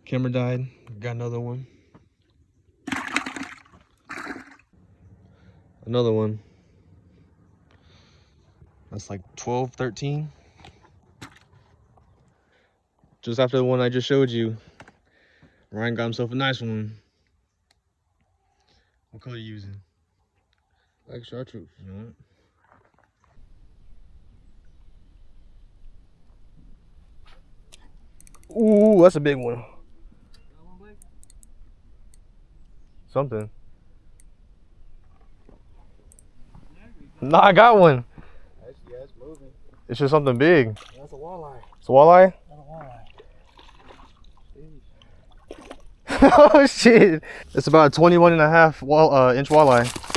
Camera died. Got another one. Another one. That's like 12, 13. Just after the one I just showed you, Ryan got himself a nice one. What color are you using? Like chartreuse. You know what? Ooh, that's a big one. Something. Nah, I got one. Yeah, it's moving. It's just something big. That's a walleye. It's a walleye? That's a walleye. Oh shit. It's about a 21.5 inch walleye.